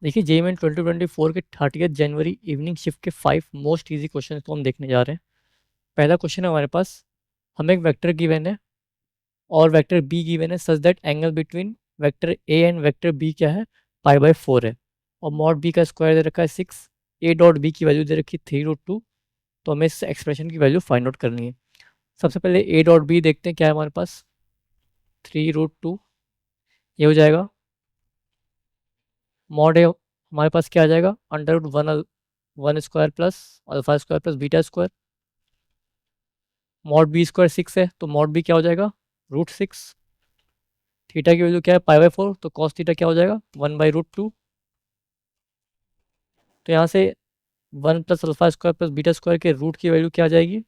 देखिए JEE main 2024 के 30 जनवरी evening shift के 5 मोस्ट इजी क्वेश्चन को हम देखने जा रहे हैं। पहला क्वेश्चन है हमारे पास, हमें एक वेक्टर गिवन है और वेक्टर बी गिवन है such that angle between vector A and vector B क्या है, पाई/4 है। और मॉड बी का स्क्वायर दे रखा है 6, ए डॉट बी की वैल्यू दे रखी है 3√2। तो हमें इस एक्सप्रेशन की वैल्यू फाइंड आउट करनी है। सबसे पहले ए डॉट बी देखते हैं क्या है हमारे पास, 3√2 ये हो जाएगा। मॉड है हमारे पास क्या आ जाएगा, √1 square plus alpha square plus beta square. Mod B square 6 है तो मॉड बी क्या हो जाएगा, √6। थीटा की वैल्यू क्या है, पाई/4, तो कॉस थीटा क्या हो जाएगा, 1/√2। तो यहाँ से 1 plus alpha square plus beta square के रूट की वैल्यू क्या आ जाएगी,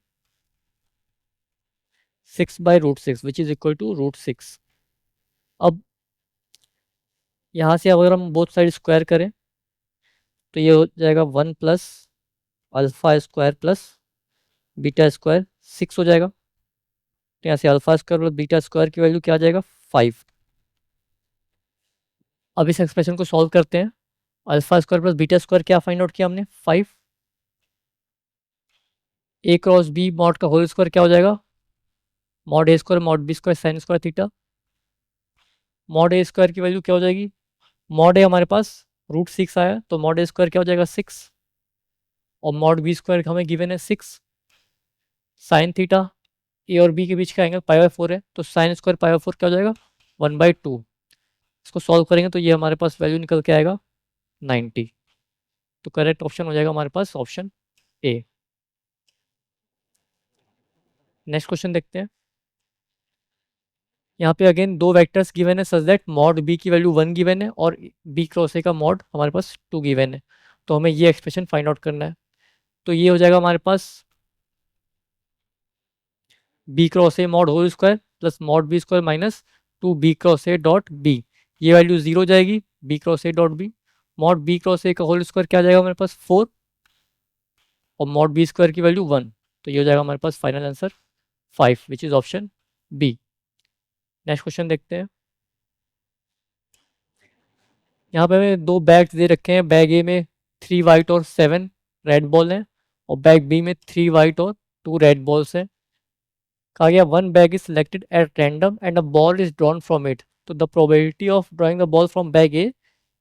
6/√6 विच इज इक्वल टू √6। अब यहाँ से अगर हम बोथ साइड स्क्वायर करें तो ये हो जाएगा 1 plus alpha square plus beta square 6 हो जाएगा। तो यहाँ से alpha square plus beta square की वैल्यू क्या आ जाएगा, 5। अब इस एक्सप्रेशन को सॉल्व करते हैं। Alpha square plus beta square क्या फाइंड आउट किया हमने, 5। ए क्रॉस बी मॉड का होल स्क्वायर क्या हो जाएगा, mod A square mod B square sine square theta. Mod A square की वैल्यू क्या हो जाएगी, मॉड ए हमारे पास √6 आया तो मॉड ए स्क्वायर क्या हो जाएगा 6, और मॉड बी स्क्वायर हमें गिवन है 6। साइन थीटा ए और बी के बीच का एंगल पाई/4 है तो साइन स्क्वायर पाई/4 क्या हो जाएगा, 1/2। इसको सॉल्व करेंगे तो ये हमारे पास वैल्यू निकल के आएगा 90। तो करेक्ट ऑप्शन हो जाएगा हमारे पास ऑप्शन ए। नेक्स्ट क्वेश्चन देखते हैं। यहाँ पे अगेन दो वेक्टर्स गिवन है सच दैट मॉड बी की वैल्यू 1 गिवन है और बी क्रॉस ए का मॉड हमारे पास 2 गिवन है। तो हमें ये एक्सप्रेशन फाइंड आउट करना है। तो ये हो जाएगा हमारे पास B cross A mod whole square plus mod B square minus 2 B cross A dot B. ये वैल्यू 0 हो जाएगी, B cross A dot B. Mod B cross A का होल स्क्वायर क्या आ जाएगा हमारे पास, 4, और मॉड बी स्क्वायर की वैल्यू 1। तो ये हो जाएगा हमारे पास final answer 5 which is option B. Next question देखते हैं। यहाँ पे हमें दो बैग्स दे रखे हैं। बैग ए में 3 वाइट और 7 रेड बॉल हैं और बैग बी में 3 वाइट और 2 रेड बॉल्स हैं। कहा गया one bag is selected at random and a ball is drawn from it, तो the probability of drawing the ball from bag A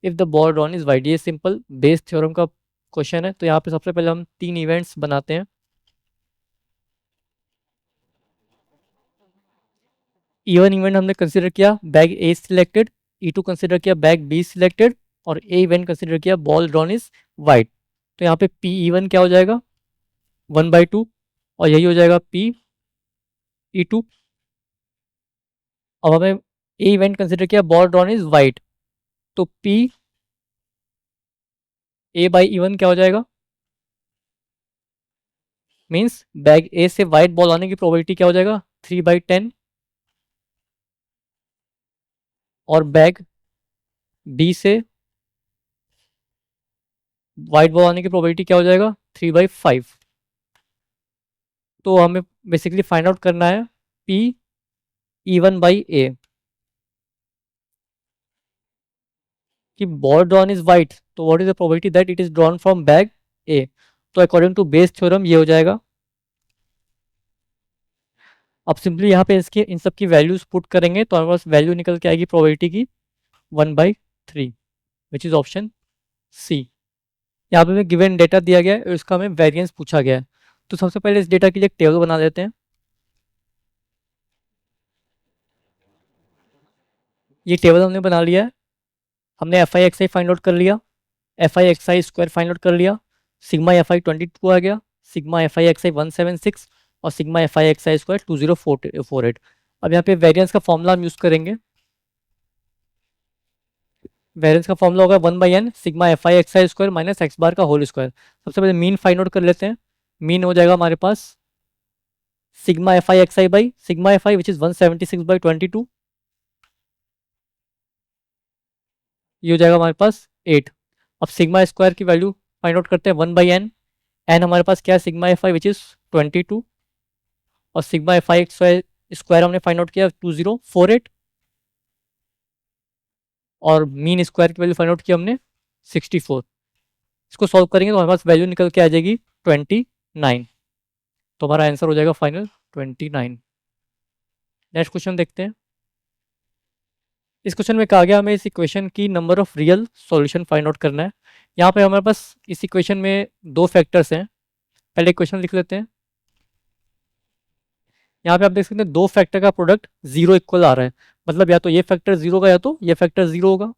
if the ball drawn is white. ये simple Bayes theorem का question है। तो यहाँ पे सबसे पहले हम 3 इवेंट्स बनाते हैं। E1 इवेंट हमने कंसिडर किया बैग ए सिलेक्टेड, E2 कंसिडर किया बैग बी सिलेक्टेड, और ए इवेंट कंसिडर किया बॉल ड्रॉन इज वाइट। तो यहाँ पे P E1 क्या हो जाएगा, 1/2, और यही हो जाएगा P E2। अब हमें ए इवेंट कंसिडर किया बॉल ड्रॉन इज वाइट, तो P(A/E1) क्या हो जाएगा, मीन्स बैग ए से वाइट बॉल आने की प्रोबेबिलिटी क्या हो जाएगा, 3/10, और बैग बी से वाइट बॉल आने की प्रोबेबिलिटी क्या हो जाएगा, 3/5। तो हमें बेसिकली फाइंड आउट करना है P(E1/A) कि बॉल ड्रॉन इज वाइट, तो what is the probability that it is drawn from bag A. तो अकॉर्डिंग टू बेस थ्योरम ये हो जाएगा। अब सिंपली यहाँ पे इसके इन सब की वैल्यूज पुट करेंगे तो हमारे पास वैल्यू निकल के आएगी प्रोबेबिलिटी की 1/3 विच इज ऑप्शन सी। यहाँ पे हमें गिवन डेटा दिया गया है और इसका हमें वेरिएंस पूछा गया है। तो सबसे पहले इस डेटा के लिए एक टेबल बना देते हैं। ये टेबल हमने बना लिया है। हमने FI/XI फाइंड आउट कर लिया, FI/XI स्क्वायर फाइंड आउट कर लिया, सिग्मा FI 22 आ गया, सिग्मा FI/XI 176, और सिग्मा FI/XI स्क्वायर 2048। अब यहाँ पे वेरिएंस का फॉर्मूला हम यूज़ करेंगे। वेरिएंस का फॉर्मूला होगा 1/n sigma FI/XI square minus X bar का होल स्क्वायर। सबसे पहले मीन फाइंड आउट कर लेते हैं। मीन हो जाएगा हमारे पास sigma FI/XI by sigma FI which is 176/22। ये हो जाएगा हमारे पास 8। अब सिग्मा स्क्वायर की वैल्यू फाइंड आउट करते हैं 1/n। एन हमारे पास क्या है, सिग्मा FI विच इज 22, और सिग्मा FI/XI स्क्वायर हमने फाइंड आउट किया 2048, और मीन स्क्वायर की वैल्यू फाइंड आउट की हमने 64। इसको सॉल्व करेंगे तो हमारे पास वैल्यू निकल के आ जाएगी 29। तो हमारा आंसर हो जाएगा फाइनल 29। नेक्स्ट क्वेश्चन देखते हैं। इस क्वेश्चन में कहा गया हमें इस इक्वेशन की number of real solution find out करना है। यहाँ पे हमारे पास इस इक्वेशन में दो फैक्टर्स हैं। पहले इक्वेशन लिख लेते हैं। यहाँ पे आप देख सकते हैं दो फैक्टर का प्रोडक्ट जीरो इक्वल आ रहा है, मतलब या तो ये फैक्टर जीरो होगा या तो ये फैक्टर जीरो होगा।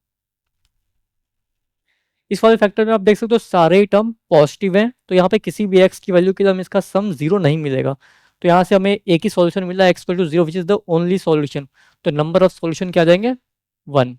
इस वाले फैक्टर में आप देख सकते हो सारे ही टर्म पॉजिटिव हैं, तो यहाँ पे किसी भी एक्स की वैल्यू के लिए हमें इसका सम जीरो नहीं मिलेगा। तो यहाँ से हमें एक ही सॉल्यूशन मिला, X equal to zero which is the only solution. तो नंबर ऑफ सॉल्यूशन क्या आ जाएंगे 1।